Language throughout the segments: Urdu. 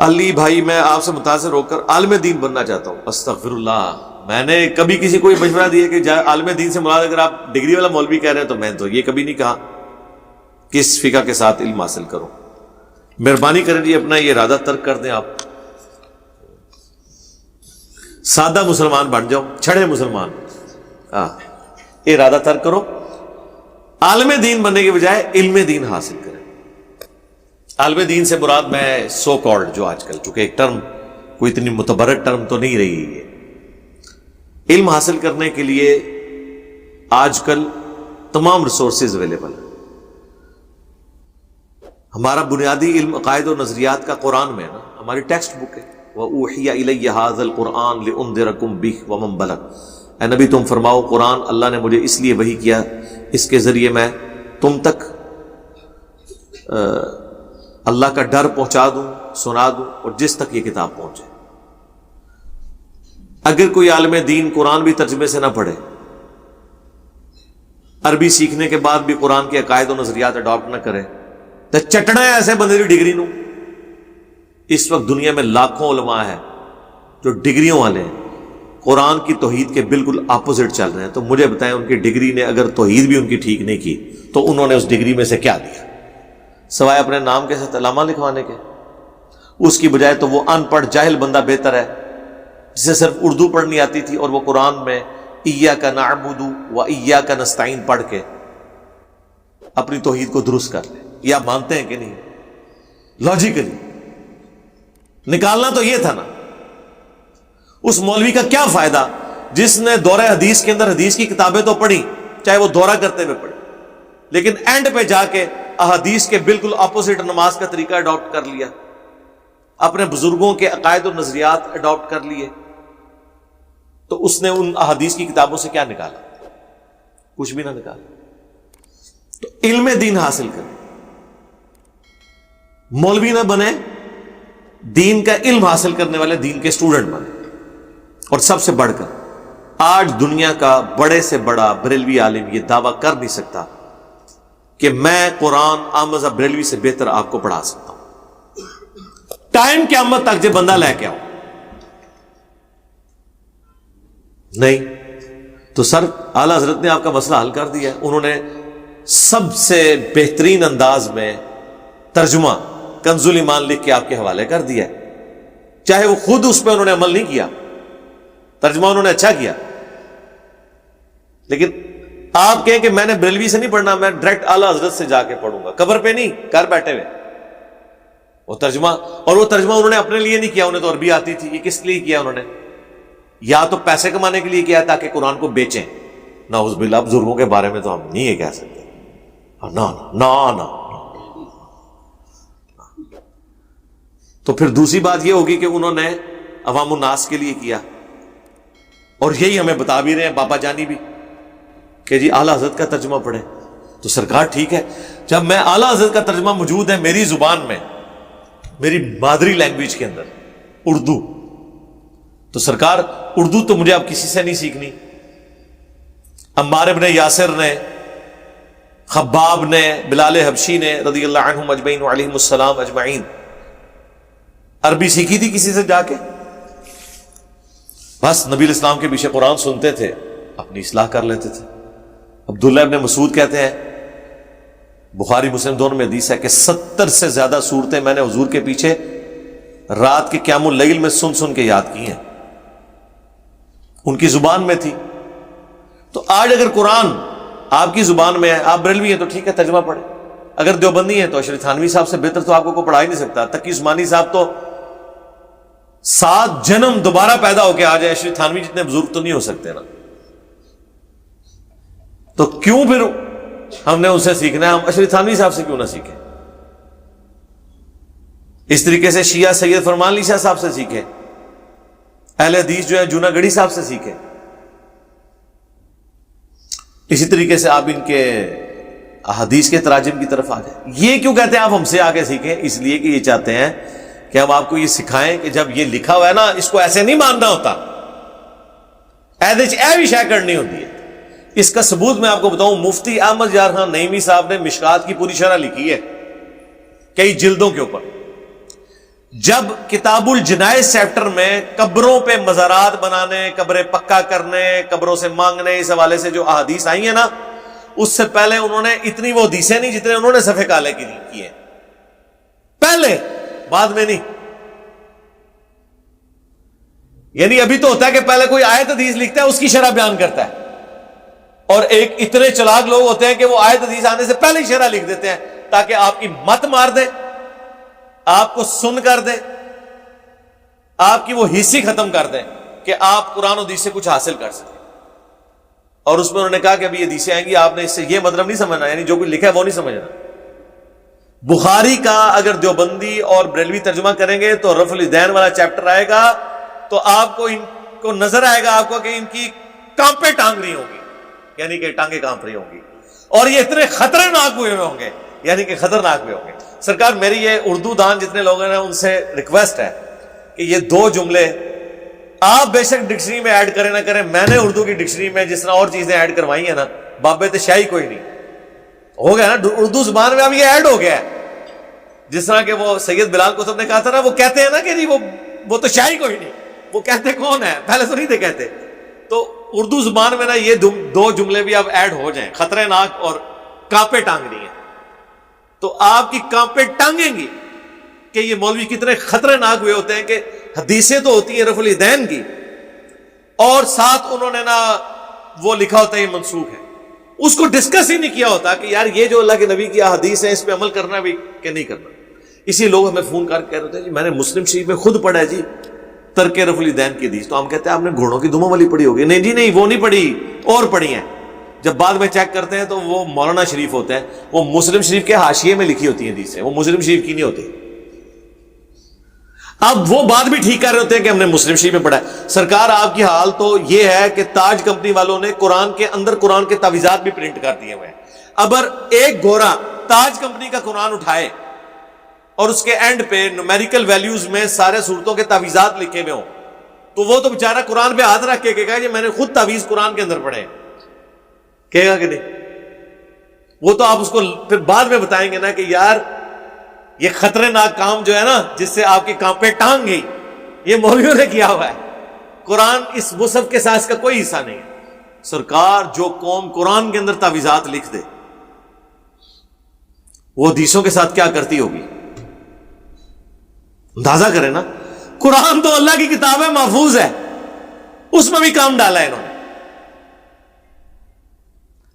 علی بھائی میں آپ سے متاثر ہو کر عالم دین بننا چاہتا ہوں. استغفر اللہ. میں نے کبھی کسی کو مشورہ دیا کہ عالم دین سے مراد اگر آپ ڈگری والا مولوی کہہ رہے ہیں تو میں تو یہ کبھی نہیں کہا کہ اس فقہ کے ساتھ علم حاصل کرو. مہربانی کریں جی اپنا یہ ارادہ ترک کر دیں. آپ سادہ مسلمان بن جاؤ, چھڑے مسلمان. ارادہ ترک کرو, عالم دین بننے کے بجائے علم دین حاصل کریں. عالم دین سے مراد میں سو کالڈ جو آج کل, چونکہ ایک ٹرم کوئی اتنی متبرک ٹرم تو نہیں رہی ہے, علم حاصل کرنے کے لیے آج کل تمام ریسورسز اویلیبل ہیں. ہمارا بنیادی علم عقائد و نظریات کا قرآن میں ہے نا, ہماری ٹیکسٹ بک ہے. وَأُوحِيَ إِلَيَّ هَذَا الْقُرْآنُ لِأُنذِرَكُم بِهِ وَمَن بَلَغَ. اے نبی تم فرماؤ قرآن اللہ نے مجھے اس لیے وحی کیا, اس کے ذریعے میں تم تک اللہ کا ڈر پہنچا دوں, سنا دوں, اور جس تک یہ کتاب پہنچے. اگر کوئی عالم دین قرآن بھی ترجمے سے نہ پڑھے, عربی سیکھنے کے بعد بھی قرآن کے عقائد و نظریات اڈاپٹ نہ کرے, تو چٹنا ہے ایسے بندے کی ڈگری نو. اس وقت دنیا میں لاکھوں علماء ہیں جو ڈگریوں والے ہیں, قرآن کی توحید کے بالکل اپوزٹ چل رہے ہیں. تو مجھے بتائیں ان کی ڈگری نے اگر توحید بھی ان کی ٹھیک نہیں کی تو انہوں نے اس ڈگری میں سے کیا دیا سوائے اپنے نام کے ساتھ علامہ لکھوانے کے؟ اس کی بجائے تو وہ ان پڑھ جاہل بندہ بہتر ہے جسے صرف اردو پڑھنی آتی تھی اور وہ قرآن میں ایاک نعبد و ایاک نستعین پڑھ کے اپنی توحید کو درست کر لے. یہ آپ مانتے ہیں کہ نہیں؟ لاجیکلی نکالنا تو یہ تھا نا. اس مولوی کا کیا فائدہ جس نے دورہ حدیث کے اندر حدیث کی کتابیں تو پڑھی, چاہے وہ دورہ کرتے ہوئے پڑھی, لیکن اینڈ پہ جا کے احادیث کے بالکل اپوزٹ نماز کا طریقہ اڈاپٹ کر لیا, اپنے بزرگوں کے عقائد و نظریات اڈاپٹ کر لیے, تو اس نے ان احادیث کی کتابوں سے کیا نکالا؟ کچھ بھی نہ نکالا. تو علم دین حاصل کریں, مولوی نہ بنے, دین کا علم حاصل کرنے والے دین کے اسٹوڈنٹ بنے. اور سب سے بڑھ کر آج دنیا کا بڑے سے بڑا بریلوی عالم یہ دعویٰ کر نہیں سکتا کہ میں قرآن احمد بریلوی سے بہتر آپ کو پڑھا سکتا ہوں. ٹائم قیامت تک جو بندہ لے کے آؤ, نہیں تو سر اعلی حضرت نے آپ کا مسئلہ حل کر دیا. انہوں نے سب سے بہترین انداز میں ترجمہ کنز الایمان لکھ کے آپ کے حوالے کر دیا, چاہے وہ خود اس پہ انہوں نے عمل نہیں کیا. ترجمہ انہوں نے اچھا کیا, لیکن آپ کہیں کہ میں نے بریلوی سے نہیں پڑھنا, میں ڈائریکٹ اعلی حضرت سے جا کے پڑھوں گا, قبر پہ نہیں, گھر بیٹھے ہوئے. وہ ترجمہ, اور وہ ترجمہ انہوں نے اپنے لیے نہیں کیا, انہیں تو عربی آتی تھی. یہ کس لیے کیا انہوں نے؟ یا تو پیسے کمانے کے لیے کیا تاکہ قرآن کو بیچیں. نعوذ باللہ, بزرگوں کے بارے میں تو ہم نہیں یہ کہہ سکتے. نا تو پھر دوسری بات یہ ہوگی کہ انہوں نے عوام الناس کے لیے کیا, اور یہی ہمیں بتا بھی رہے ہیں بابا جانی بھی کہ جی اعلیٰ حضرت کا ترجمہ پڑھیں. تو سرکار ٹھیک ہے, جب میں اعلیٰ حضرت کا ترجمہ موجود ہے میری زبان میں, میری مادری لینگویج کے اندر اردو, تو سرکار اردو تو مجھے اب کسی سے نہیں سیکھنی. عمار ابن یاسر نے, خباب نے, بلال حبشی نے رضی اللہ عنہم اجمعین وعلیہم السلام اجمعین عربی سیکھی تھی کسی سے جا کے؟ بس نبی الاسلام کے پیچھے قرآن سنتے تھے, اپنی اصلاح کر لیتے تھے. عبداللہ ابن مسعود کہتے ہیں, بخاری مسلم دونوں میں حدیث ہے کہ 70 سے زیادہ صورتیں میں نے حضور کے پیچھے رات کے قیام اللیل میں سن سن کے یاد کی ہیں, ان کی زبان میں تھی. تو آج اگر قرآن آپ کی زبان میں ہے, آپ بریلوی ہیں تو ٹھیک ہے ترجمہ پڑھیں, اگر دیوبندی ہیں تو اشرف تھانوی صاحب سے بہتر تو آپ کو کوئی پڑھا ہی نہیں سکتا. تقی عثمانی صاحب تو 7 جنم دوبارہ پیدا ہو کے آ جائے, اشرف تھانوی جتنے بزرگ تو نہیں ہو سکتے نا. تو کیوں پھر ہم نے ان سے سیکھنا ہے؟ ہم اشرف تھانوی صاحب سے کیوں نہ سیکھیں؟ اس طریقے سے شیعہ سید فرمان علی شاہ صاحب سے سیکھیں, اہل حدیث جو ہے جونا گڑھی صاحب سے سیکھیں. اسی طریقے سے آپ ان کے حدیث کے تراجم کی طرف آ جائیں. یہ کیوں کہتے ہیں آپ ہم سے آگے سیکھیں؟ اس لیے کہ یہ چاہتے ہیں کہ ہم آپ کو یہ سکھائیں کہ جب یہ لکھا ہوا ہے نا, اس کو ایسے نہیں ماننا ہوتا, اے بھی شے کرنی ہوتی ہے. اس کا ثبوت میں آپ کو بتاؤں, مفتی احمد یار خان نعیمی صاحب نے مشکات کی پوری شرح لکھی ہے کئی جلدوں کے اوپر, جب کتاب الجنائز چیپٹر میں قبروں پہ مزارات بنانے، قبریں پکا کرنے، قبروں سے مانگنے، اس حوالے سے جو احادیث آئی ہیں نا، اس سے پہلے انہوں نے اتنی وہ حدیثیں نہیں جتنے انہوں نے صفحے کالے کی ہیں پہلے، بعد میں نہیں. یعنی ابھی تو ہوتا ہے کہ پہلے کوئی آیت حدیث لکھتا ہے، اس کی شرح بیان کرتا ہے، اور ایک اتنے چلاک لوگ ہوتے ہیں کہ وہ آیت حدیث آنے سے پہلے ہی شرح لکھ دیتے ہیں تاکہ آپ کی مت مار دے، آپ کو سن کر دے، آپ کی وہ حصی ختم کر دیں کہ آپ قرآن و حدیث سے کچھ حاصل کر سکیں. اور اس میں انہوں نے کہا کہ ابھی یہ حدیثیں آئیں گی، آپ نے اس سے یہ مطلب نہیں سمجھنا، یعنی جو کچھ لکھا ہے وہ نہیں سمجھنا. بخاری کا اگر دیوبندی اور بریلوی ترجمہ کریں گے تو رفع الیدین والا چیپٹر آئے گا تو آپ کو ان کو نظر آئے گا آپ کو کہ ان کی کانپیں ٹانگ رہی ہوں گی، یعنی کہ ٹانگیں کانپ رہی ہوں گی، اور یہ اتنے خطرناک ہوئے ہوں گے، یعنی کہ خطرناک ہوئے ہوں گے. سرکار میری یہ اردو دان جتنے لوگ ہیں ان سے ریکویسٹ ہے کہ یہ دو جملے آپ بے شک ڈکشنری میں ایڈ کریں نہ کریں، میں نے اردو کی ڈکشنری میں جس طرح اور چیزیں ایڈ کروائی ہیں نا، بابے تو شاہی کوئی نہیں ہو گیا نا، اردو زبان میں اب یہ ایڈ ہو گیا ہے. جس طرح کہ وہ سید بلال قطب نے کہا تھا نا، وہ کہتے ہیں نا کہ جی وہ تو شاہی کوئی نہیں، وہ کہتے کون ہے، پہلے تو نہیں تھے کہتے. تو اردو زبان میں نا یہ دو جملے بھی اب ایڈ ہو جائیں، خطرے ناک اور کانپے ٹانگ رہی ہیں، تو آپ کی کانپیں ٹانگیں گی کہ یہ مولوی کتنے خطرے ناک ہوئے ہوتے ہیں کہ حدیثیں تو ہوتی ہیں رفع الیدین کی، اور ساتھ انہوں نے نا وہ لکھا ہوتا ہے یہ منسوخ ہے، اس کو ڈسکس ہی نہیں کیا ہوتا کہ یار یہ جو اللہ کے نبی کی احادیث ہیں اس پہ عمل کرنا بھی کہ نہیں کرنا. اسی لوگ ہمیں فون کر کے کہہ رہے ہیں جی میں نے مسلم شریف میں خود پڑھا ہے جی ترک رفع الیدین کی حدیث، تو ہم کہتے ہیں آپ نے گھوڑوں کی دموں والی پڑھی ہوگی. نہیں جی نہیں، وہ نہیں پڑھی، اور پڑھی ہیں. جب بعد میں چیک کرتے ہیں تو وہ مولانا شریف ہوتے ہیں، وہ مسلم شریف کے حاشیے میں لکھی ہوتی ہیں حدیثیں، وہ مسلم شریف کی نہیں ہوتی. اب وہ بات بھی ٹھیک کر رہے ہوتے ہیں کہ ہم نے مسلم شریف میں پڑھا ہے. سرکار آپ کی حال تو یہ ہے کہ تاج کمپنی والوں نے قرآن کے اندر قرآن کے تعویذات بھی پرنٹ کر دیے ہوئے ہیں. اگر ایک گورا تاج کمپنی کا قرآن اٹھائے اور اس کے اینڈ پہ نومیریکل ویلیوز میں سارے صورتوں کے تعویذات لکھے ہوئے ہوں تو وہ تو بیچارہ قرآن پہ ہاتھ رکھ کے کہے گا کہ میں نے خود تعویذ قرآن کے اندر پڑھے، کہے گا کہ نہیں؟ وہ تو آپ اس کو پھر بعد میں بتائیں گے نا کہ یار یہ خطرے ناک کام جو ہے نا جس سے آپ کی کانپیں ٹانگ گئی، یہ مولویوں نے کیا ہوا ہے. قرآن اس مصحف کے ساتھ اس کا کوئی حصہ نہیں ہے. سرکار جو قوم قرآن کے اندر تعویذات لکھ دے وہ حدیثوں کے ساتھ کیا کرتی ہوگی، اندازہ کریں نا. قرآن تو اللہ کی کتاب ہے، محفوظ ہے، اس میں بھی کام ڈالا ہے انہوں نے.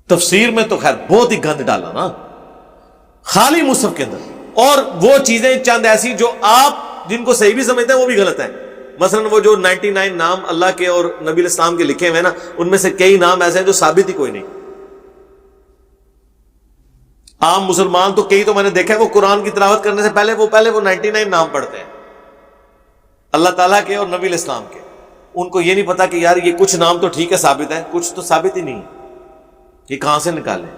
تفسیر میں تو خیر بہت ہی گند ڈالا نا خالی مصحف کے اندر، اور وہ چیزیں چند ایسی جو آپ جن کو صحیح بھی سمجھتے ہیں وہ بھی غلط ہیں. مثلا وہ جو 99 نام اللہ کے اور نبی الاسلام کے لکھے ہوئے نا، ان میں سے کئی نام ایسے ہیں جو ثابت ہی کوئی نہیں. عام مسلمان تو کئی تو میں نے دیکھا ہے وہ قرآن کی تلاوت کرنے سے پہلے وہ 99 نام پڑھتے ہیں اللہ تعالیٰ کے اور نبی الاسلام کے. ان کو یہ نہیں پتا کہ یار یہ کچھ نام تو ٹھیک ہے ثابت ہے، کچھ تو ثابت ہی نہیں ہے، یہ کہاں سے نکالیں.